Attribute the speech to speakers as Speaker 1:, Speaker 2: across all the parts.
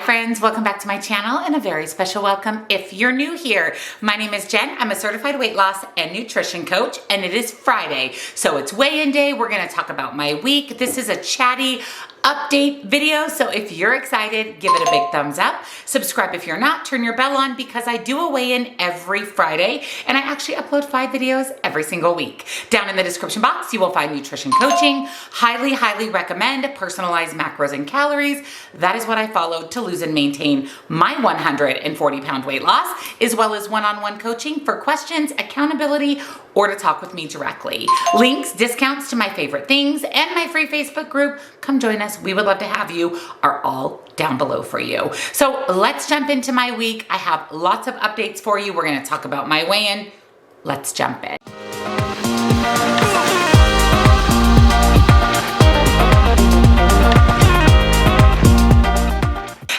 Speaker 1: friends, welcome back to my channel and a very special welcome if you're new here. My name is Jen. I'm a certified weight loss and nutrition coach, and it is Friday, so it's weigh-in day. We're going to talk about my week. This is a chatty update video, so if you're excited, give it a big thumbs up. Subscribe if you're not, turn your bell on because I do a weigh-in every Friday and I actually upload 5 videos every single week. Down in the description box, you will find nutrition coaching. Highly recommend personalized macros and calories. That is what I followed to lose and maintain my 140-pound weight loss, as well as one-on-one coaching for questions, accountability, or to talk with me directly. Links, discounts to my favorite things, and my free Facebook group, come join us. We would love to have you, are all down below for you. So let's jump into my week. I have lots of updates for you. We're gonna talk about my weigh-in. Let's jump in.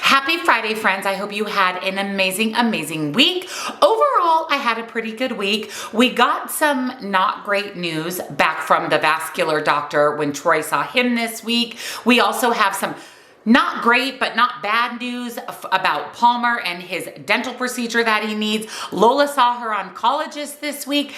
Speaker 1: Happy Friday, friends. I hope you had an amazing week. Overall, I had a pretty good week. We got some not great news back from the vascular doctor when Troy saw him this week. We also have some not great, but not bad news about Palmer and his dental procedure that he needs. Lola saw her oncologist this week.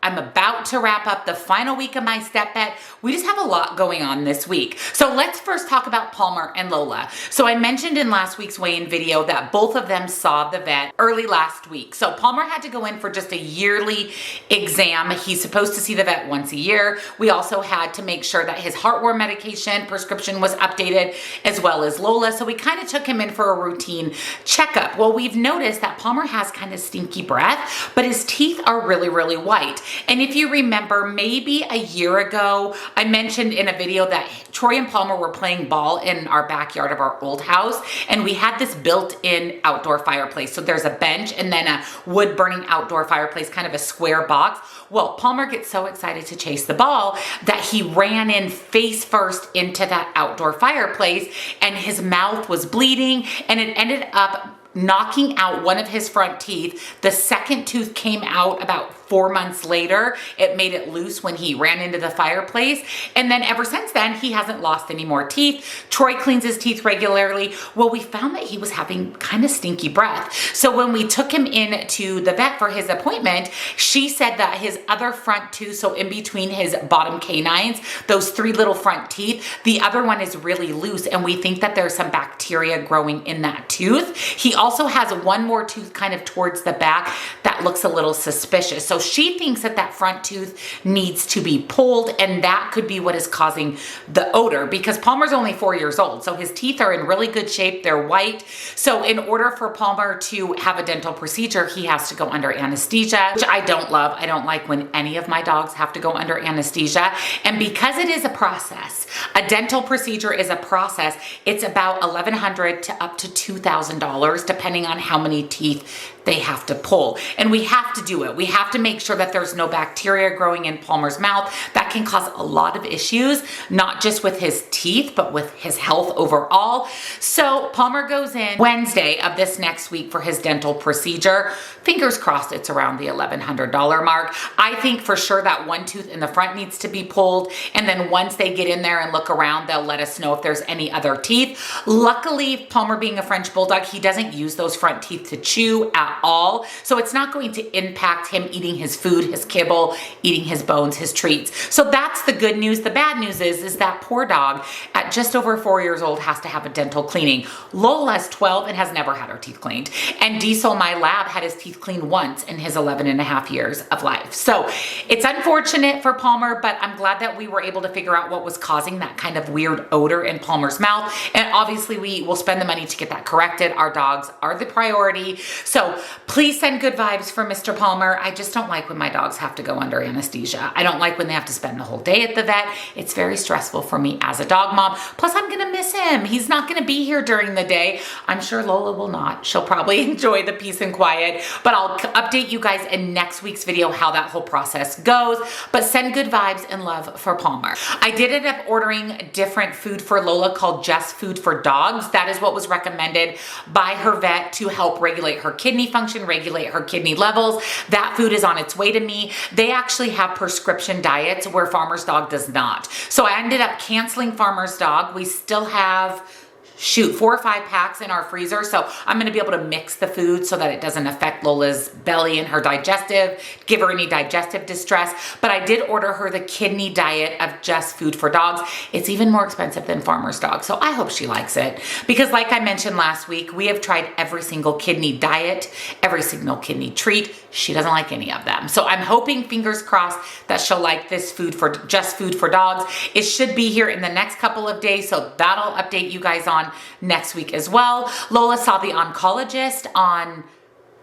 Speaker 1: I'm about to wrap up the final week of my step vet. We just have a lot going on this week. So let's first talk about Palmer and Lola. So I mentioned in last week's weigh-in video that both of them saw the vet early last week. So Palmer had to go in for just a yearly exam. He's supposed to see the vet once a year. We also had to make sure that his heartworm medication prescription was updated, as well as Lola. So we kind of took him in for a routine checkup. Well, we've noticed that Palmer has kind of stinky breath, but his teeth are really white. And if you remember, maybe a year ago, I mentioned in a video that Troy and Palmer were playing ball in our backyard of our old house, and we had this built-in outdoor fireplace. So there's a bench and then a wood-burning outdoor fireplace, kind of a square box. Well, Palmer gets so excited to chase the ball that he ran in face first into that outdoor fireplace, and his mouth was bleeding, and it ended up knocking out one of his front teeth. The second tooth came out about 4 months later. It made it loose when he ran into the fireplace. And then ever since then, he hasn't lost any more teeth. Troy cleans his teeth regularly. Well, we found that he was having kind of stinky breath. So when we took him in to the vet for his appointment, she said that his other front tooth, so in between his bottom canines, those 3 little front teeth, the other one is really loose, and we think that there's some bacteria growing in that tooth. He also has one more tooth kind of towards the back that looks a little suspicious. So she thinks that that front tooth needs to be pulled, and that could be what is causing the odor, because Palmer's only 4 years old. So his teeth are in really good shape. They're white. So in order for Palmer to have a dental procedure, he has to go under anesthesia, which I don't love. I don't like when any of my dogs have to go under anesthesia. And because it is a process, a dental procedure is a process, it's about $1,100 to up to $2,000, depending on how many teeth they have to pull. And we have to do it. We have to make sure that there's no bacteria growing in Palmer's mouth. That can cause a lot of issues, not just with his teeth, but with his health overall. So Palmer goes in Wednesday of this next week for his dental procedure. Fingers crossed it's around the $1,100 mark. I think for sure that one tooth in the front needs to be pulled. And then once they get in there and look around, they'll let us know if there's any other teeth. Luckily, Palmer being a French bulldog, he doesn't use those front teeth to chew at all. So it's not going to impact him eating his food, his kibble, eating his bones, his treats. So that's the good news. The bad news is that poor dog at just over 4 years old has to have a dental cleaning. Lola's 12 and has never had her teeth cleaned. And Diesel, my lab, had his teeth cleaned once in his 11 and a half years of life. So it's unfortunate for Palmer, but I'm glad that we were able to figure out what was causing that kind of weird odor in Palmer's mouth. And obviously we will spend the money to get that corrected. Our dogs are the priority. So please send good vibes for Mr. Palmer. I just don't like when my dogs have to go under anesthesia. I don't like when they have to spend the whole day at the vet. It's very stressful for me as a dog mom. Plus, I'm gonna miss him. He's not gonna be here during the day. I'm sure Lola will not. She'll probably enjoy the peace and quiet, but I'll update you guys in next week's video how that whole process goes. But send good vibes and love for Palmer. I did end up ordering different food for Lola called Just Food for Dogs. That is what was recommended by her vet to help regulate her kidney function, regulate her kidney levels. That food is on its way to me. They actually have prescription diets where Farmer's Dog does not. So I ended up canceling Farmer's Dog. We still have shoot, 4 or 5 packs in our freezer. So I'm gonna be able to mix the food so that it doesn't affect Lola's belly and her digestive, give her any digestive distress. But I did order her the kidney diet of just food for dogs. It's even more expensive than Farmer's Dog. So I hope she likes it, because like I mentioned last week, we have tried every single kidney diet, every single kidney treat. She doesn't like any of them. So I'm hoping, fingers crossed, that she'll like this food for just food for dogs. It should be here in the next couple of days, so that'll update you guys on next week as well. Lola saw the oncologist on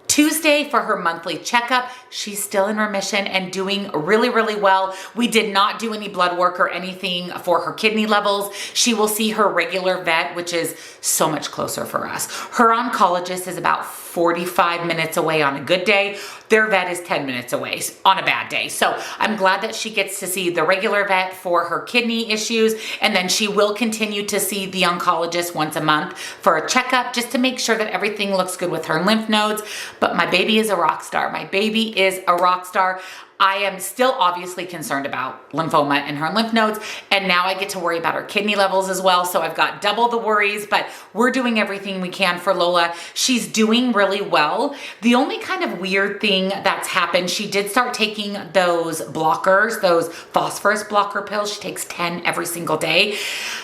Speaker 1: Tuesday for her monthly checkup. She's still in remission and doing really, really well. We did not do any blood work or anything for her kidney levels. She will see her regular vet, which is so much closer for us. Her oncologist is about 45 minutes away on a good day. Their vet is 10 minutes away on a bad day. So I'm glad that she gets to see the regular vet for her kidney issues, and then she will continue to see the oncologist once a month for a checkup, just to make sure that everything looks good with her lymph nodes. But my baby is a rock star. My baby is a rock star. I am still obviously concerned about lymphoma in her lymph nodes, and now I get to worry about her kidney levels as well. So I've got double the worries, but we're doing everything we can for Lola. She's doing really well. The only kind of weird thing that's happened, she did start taking those blockers, those phosphorus blocker pills. She takes 10 every single day.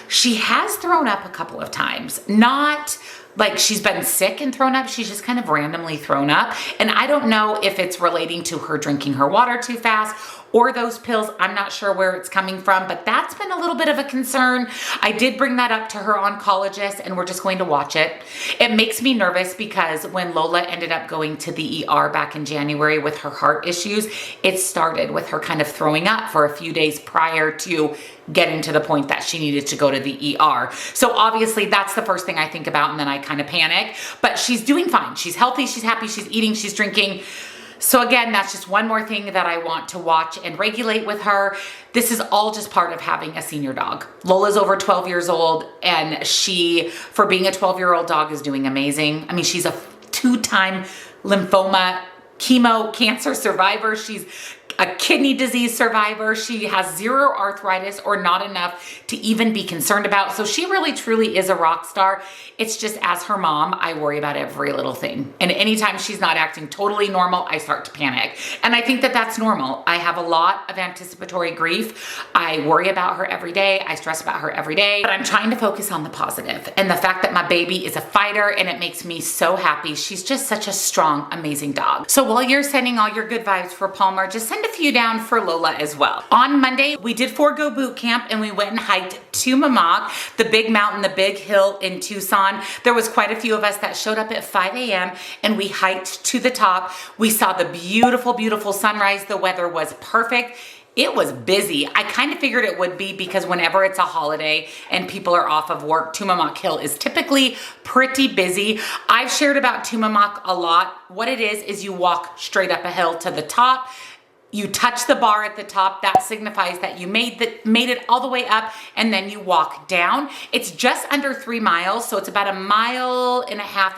Speaker 1: She has thrown up a couple of times, not like she's been sick and thrown up. She's just kind of randomly thrown up. And I don't know if it's relating to her drinking her water too fast or those pills. I'm not sure where it's coming from, but that's been a little bit of a concern. I did bring that up to her oncologist, and we're just going to watch it. It makes me nervous because when Lola ended up going to the ER back in January with her heart issues, it started with her kind of throwing up for a few days prior to getting to the point that she needed to go to the ER. So obviously that's the first thing I think about, and then I kind of panic, but she's doing fine. She's healthy, she's happy, she's eating, she's drinking. So again, that's just one more thing that I want to watch and regulate with her. This is all just part of having a senior dog. Lola's over 12 years old, and she, for being a 12-year-old dog, is doing amazing. I mean, she's a 2-time lymphoma chemo cancer survivor. She's a kidney disease survivor. She has 0 arthritis, or not enough to even be concerned about. So she really truly is a rock star. It's just, as her mom, I worry about every little thing. And anytime she's not acting totally normal, I start to panic. And I think that that's normal. I have a lot of anticipatory grief. I worry about her every day. I stress about her every day, but I'm trying to focus on the positive and the fact that my baby is a fighter, and it makes me so happy. She's just such a strong, amazing dog. So while you're sending all your good vibes for Palmer, just send a few down for Lola as well. On Monday, we did Forgo boot camp, and we went and hiked Tumamoc, the big mountain, the big hill in Tucson. There was quite a few of us that showed up at 5 a.m. and we hiked to the top. We saw the beautiful, beautiful sunrise. The weather was perfect. It was busy. I kind of figured it would be, because whenever it's a holiday and people are off of work, Tumamoc Hill is typically pretty busy. I've shared about Tumamoc a lot. What it is you walk straight up a hill to the top. You touch the bar at the top. That signifies that you made it all the way up, and then you walk down. It's just under 3 miles, so it's about 1.5 miles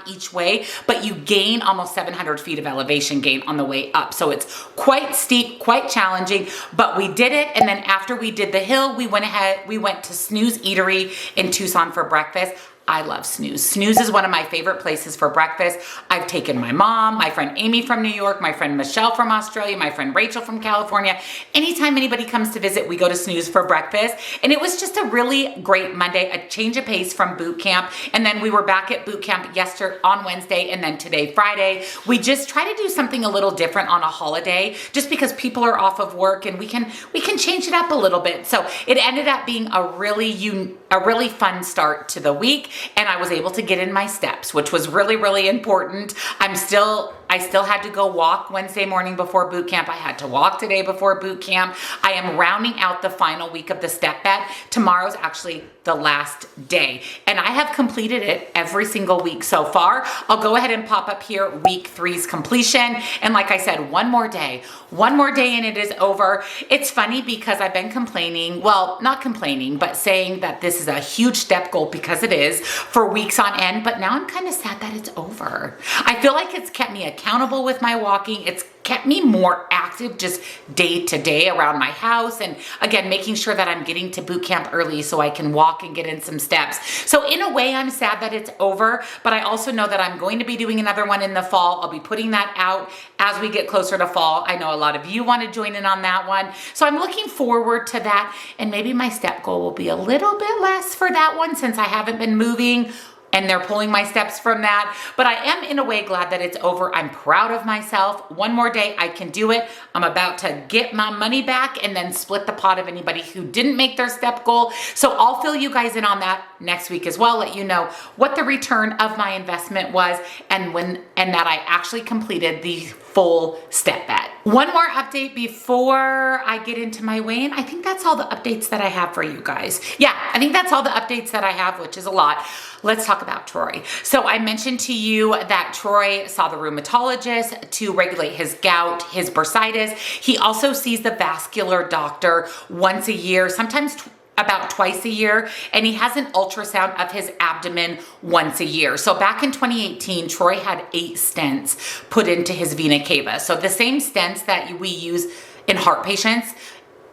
Speaker 1: each way, but you gain almost 700 feet of elevation gain on the way up. So it's quite steep, quite challenging, but we did it. And then after we did the hill, we went to Snooze Eatery in Tucson for breakfast. I love Snooze. Snooze is one of my favorite places for breakfast. I've taken my mom, my friend Amy from New York, my friend Michelle from Australia, my friend Rachel from California. Anytime anybody comes to visit, we go to Snooze for breakfast. And it was just a really great Monday, a change of pace from boot camp. And then we were back at boot camp on Wednesday, and then today, Friday. We just try to do something a little different on a holiday, just because people are off of work, and we can change it up a little bit. So it ended up being a really fun start to the week. And I was able to get in my steps, which was really, really important. I still had to go walk Wednesday morning before boot camp. I had to walk today before boot camp. I am rounding out the final week of the step bet. Tomorrow's actually the last day, and I have completed it every single week so far. I'll go ahead and pop up here week 3's completion. And like I said, one more day and it is over. It's funny because I've been complaining, well, not complaining, but saying that this is a huge step goal, because it is, for weeks on end, but now I'm kind of sad that it's over. I feel like it's kept me accountable accountable with my walking. It's kept me more active just day to day around my house. And again, making sure that I'm getting to boot camp early so I can walk and get in some steps. So in a way, I'm sad that it's over, but I also know that I'm going to be doing another one in the fall. I'll be putting that out as we get closer to fall. I know a lot of you want to join in on that one. So I'm looking forward to that. And maybe my step goal will be a little bit less for that one since I haven't been moving and they're pulling my steps from that. But I am in a way glad that it's over. I'm proud of myself. One more day, I can do it. I'm about to get my money back and then split the pot of anybody who didn't make their step goal. So I'll fill you guys in on that next week as well, let you know what the return of my investment was and that I actually completed the full step bet. One more update before I get into my weigh-in. I think that's all the updates that I have for you guys. Yeah, I think that's all the updates that I have, which is a lot. Let's talk about Troy. So I mentioned to you that Troy saw the rheumatologist to regulate his gout, his bursitis. He also sees the vascular doctor once a year, sometimes about twice a year, and he has an ultrasound of his abdomen once a year. So back in 2018, Troy had 8 stents put into his vena cava. So the same stents that we use in heart patients.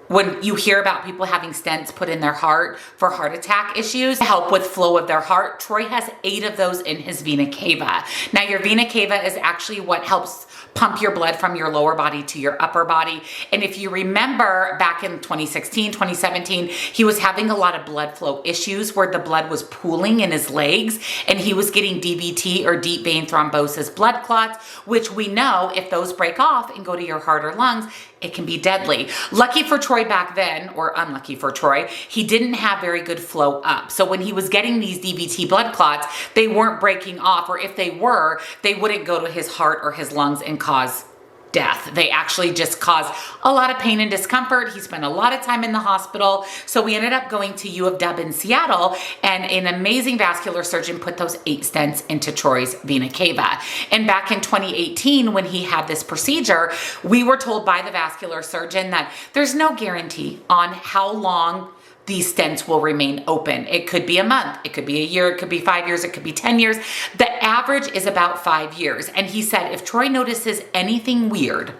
Speaker 1: When you hear about people having stents put in their heart for heart attack issues to help with flow of their heart, Troy has 8 of those in his vena cava. Now your vena cava is actually what helps pump your blood from your lower body to your upper body. And if you remember back in 2016, 2017, he was having a lot of blood flow issues where the blood was pooling in his legs and he was getting DVT or deep vein thrombosis blood clots, which we know if those break off and go to your heart or lungs, it can be deadly. Lucky for Troy back then, or unlucky for Troy, he didn't have very good flow up. So when he was getting these DVT blood clots, they weren't breaking off, or if they were, they wouldn't go to his heart or his lungs and cause death. They actually just caused a lot of pain and discomfort. He spent a lot of time in the hospital. So we ended up going to U of W in Seattle, and an amazing vascular surgeon put those 8 stents into Troy's vena cava. And back in 2018, when he had this procedure, we were told by the vascular surgeon that there's no guarantee on how long these stents will remain open. It could be a month, it could be a year, it could be 5 years, it could be 10 years. The average is about 5 years. And he said, if Troy notices anything weird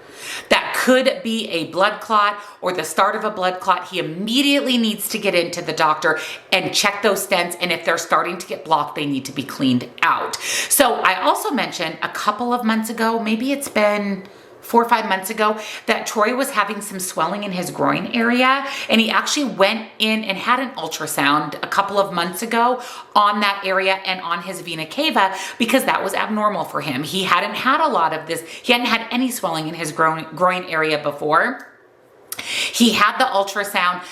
Speaker 1: that could be a blood clot or the start of a blood clot, he immediately needs to get into the doctor and check those stents. And if they're starting to get blocked, they need to be cleaned out. So I also mentioned a couple of months ago, maybe it's been 4 or 5 months ago, that Troy was having some swelling in his groin area, and he actually went in and had an ultrasound a couple of months ago on that area and on his vena cava because that was abnormal for him. He hadn't had a lot of this. He hadn't had any swelling in his groin area before. He had the ultrasound.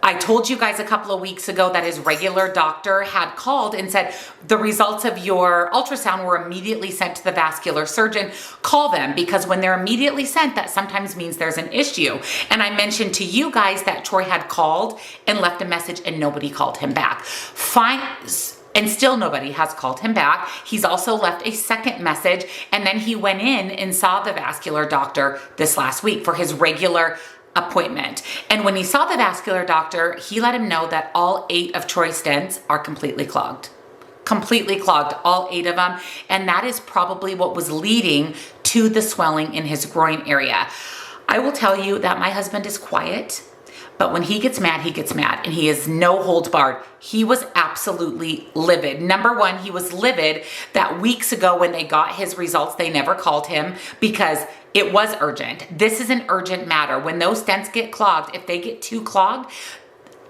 Speaker 1: I told you guys a couple of weeks ago that his regular doctor had called and said, the results of your ultrasound were immediately sent to the vascular surgeon. Call them, because when they're immediately sent, that sometimes means there's an issue. And I mentioned to you guys that Troy had called and left a message and nobody called him back. And still nobody has called him back. He's also left a second message, and then he went in and saw the vascular doctor this last week for his regular appointment. And when he saw the vascular doctor, he let him know that all 8 of Troy's stents are completely clogged, all 8 of them. And that is probably what was leading to the swelling in his groin area. I will tell you that my husband is quiet, but when he gets mad, and he is no holds barred. He was absolutely livid. Number one, he was livid that weeks ago when they got his results, they never called him because it was urgent. This is an urgent matter. When those stents get clogged, if they get too clogged,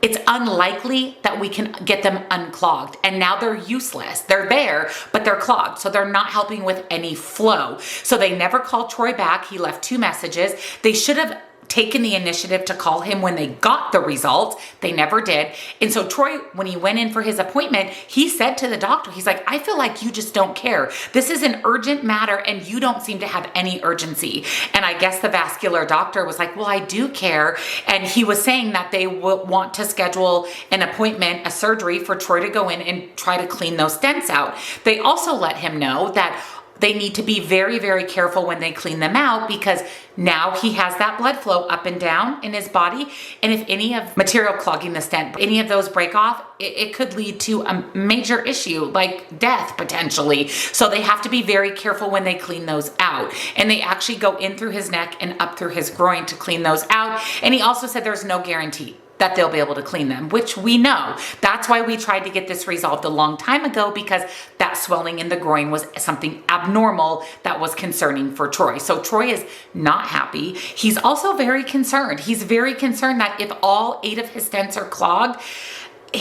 Speaker 1: it's unlikely that we can get them unclogged. And now they're useless. They're there, but they're clogged. So they're not helping with any flow. So they never called Troy back. He left 2 messages. They should have taken the initiative to call him when they got the results. They never did. And so Troy, when he went in for his appointment, he said to the doctor, he's like, I feel like you just don't care. This is an urgent matter and you don't seem to have any urgency. And I guess the vascular doctor was like, well, I do care. And he was saying that they will want to schedule an appointment, a surgery for Troy to go in and try to clean those stents out. They also let him know that they need to be very, very careful when they clean them out, because now he has that blood flow up and down in his body. And if any of material clogging the stent, any of those break off, it could lead to a major issue like death potentially. So they have to be very careful when they clean those out. And they actually go in through his neck and up through his groin to clean those out. And he also said there's no guarantee that they'll be able to clean them, which we know. That's why we tried to get this resolved a long time ago, because that swelling in the groin was something abnormal that was concerning for Troy. So Troy is not happy. He's also very concerned. He's very concerned that if all 8 of his stents are clogged,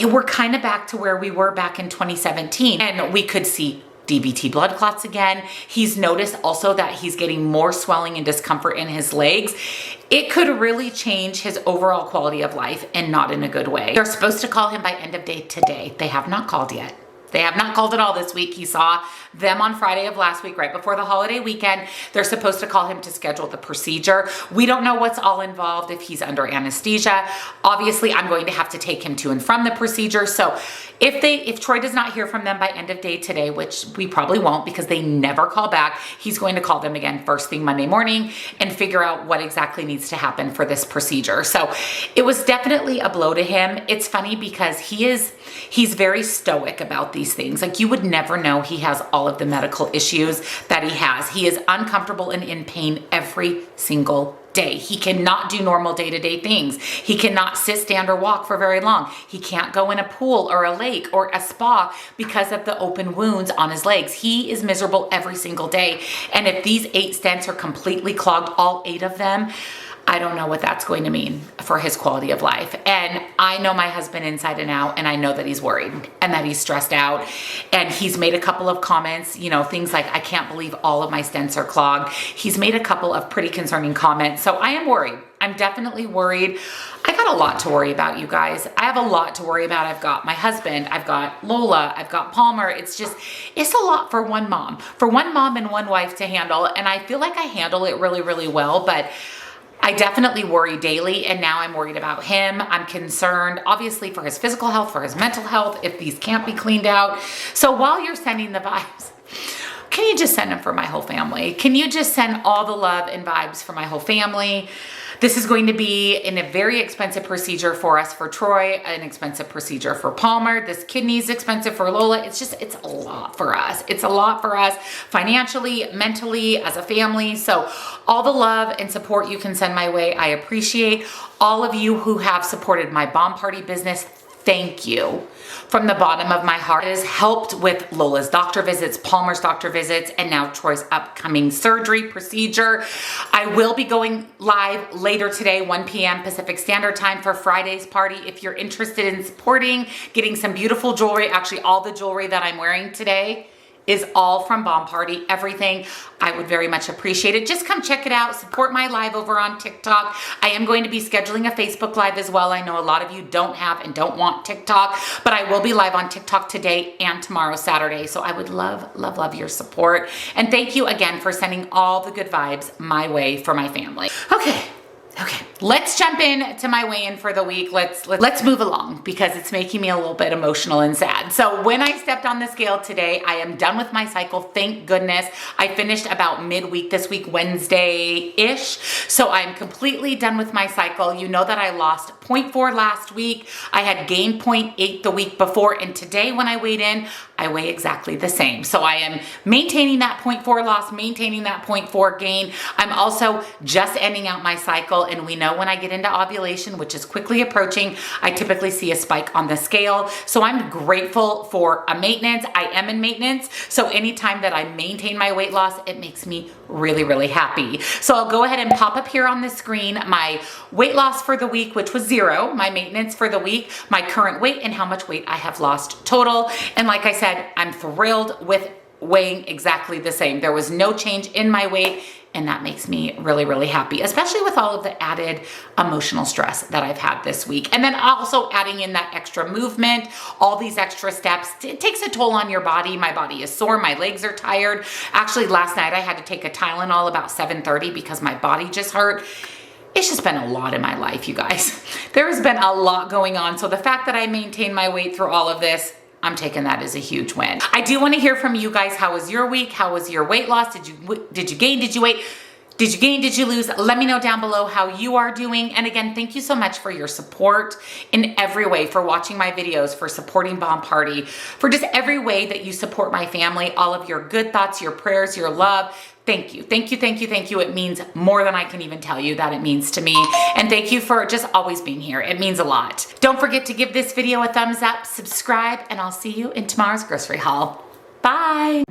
Speaker 1: we're kind of back to where we were back in 2017, and we could see DVT blood clots again. He's noticed also that he's getting more swelling and discomfort in his legs. It could really change his overall quality of life, and not in a good way. They're supposed to call him by end of day today. They have not called yet. They have not called at all this week. He saw them on Friday of last week, right before the holiday weekend. They're supposed to call him to schedule the procedure. We don't know what's all involved, if he's under anesthesia. Obviously, I'm going to have to take him to and from the procedure. So if Troy does not hear from them by end of day today, which we probably won't because they never call back, he's going to call them again first thing Monday morning and figure out what exactly needs to happen for this procedure. So it was definitely a blow to him. It's funny because he's very stoic about these things. Like, you would never know he has all of the medical issues that he has. He is uncomfortable and in pain every single day. He cannot do normal day-to-day things. He cannot sit, stand, or walk for very long. He can't go in a pool or a lake or a spa because of the open wounds on his legs. He is miserable every single day. And if these 8 stents are completely clogged, all 8 of them, I don't know what that's going to mean for his quality of life. And I know my husband inside and out, and I know that he's worried and that he's stressed out. And he's made a couple of comments, you know, things like, I can't believe all of my stents are clogged. He's made a couple of pretty concerning comments. So I am worried. I'm definitely worried. I got a lot to worry about, you guys. I have a lot to worry about. I've got my husband, I've got Lola, I've got Palmer. It's a lot for one mom and one wife to handle. And I feel like I handle it really, really well, but I definitely worry daily, and now I'm worried about him. I'm concerned, obviously, for his physical health, for his mental health, if these can't be cleaned out. So while you're sending the vibes, can you just send them for my whole family? Can you just send all the love and vibes for my whole family? This is going to be a very expensive procedure for us, for Troy, an expensive procedure for Palmer. This kidney is expensive for Lola. It's a lot for us. It's a lot for us financially, mentally, as a family. So all the love and support you can send my way, I appreciate. All of you who have supported my bomb party business, thank you from the bottom of my heart. It has helped with Lola's doctor visits, Palmer's doctor visits, and now Troy's upcoming surgery procedure. I will be going live later today, 1 p.m. Pacific Standard Time, for Friday's party. If you're interested in supporting, getting some beautiful jewelry, actually all the jewelry that I'm wearing today is all from Bomb Party, everything. I would very much appreciate it. Just come check it out. Support my live over on TikTok. I am going to be scheduling a Facebook Live as well. I know a lot of you don't have and don't want TikTok, but I will be live on TikTok today and tomorrow, Saturday. So I would love, love, love your support. And thank you again for sending all the good vibes my way for my family. Okay, let's jump in to my weigh-in for the week. Let's move along because it's making me a little bit emotional and sad. So when I stepped on the scale today, I am done with my cycle. Thank goodness. I finished about midweek this week, Wednesday-ish. So I'm completely done with my cycle. You know that I lost 0.4 last week. I had gained 0.8 the week before. And today when I weighed in, I weigh exactly the same. So I am maintaining that 0.4 loss, maintaining that 0.4 gain. I'm also just ending out my cycle. And we know when I get into ovulation, which is quickly approaching, I typically see a spike on the scale. So I'm grateful for a maintenance. I am in maintenance. So anytime that I maintain my weight loss, it makes me really, really happy. So I'll go ahead and pop up here on the screen my weight loss for the week, which was 0, my maintenance for the week, my current weight, and how much weight I have lost total. And like I said, I'm thrilled with weighing exactly the same. There was no change in my weight, and that makes me really, really happy, especially with all of the added emotional stress that I've had this week. And then also adding in that extra movement, all these extra steps, it takes a toll on your body. My body is sore, my legs are tired. Actually, last night I had to take a Tylenol about 7:30 because my body just hurt. It's just been a lot in my life, you guys. There has been a lot going on. So the fact that I maintain my weight through all of this, I'm taking that as a huge win. I do want to hear from you guys. How was your week? How was your weight loss? Did you gain? Did you weight? Did you gain? Did you lose? Let me know down below how you are doing. And again, thank you so much for your support in every way, for watching my videos, for supporting Bomb Party, for just every way that you support my family, all of your good thoughts, your prayers, your love. Thank you. Thank you, thank you, thank you. It means more than I can even tell you that it means to me. And thank you for just always being here. It means a lot. Don't forget to give this video a thumbs up, subscribe, and I'll see you in tomorrow's grocery haul. Bye.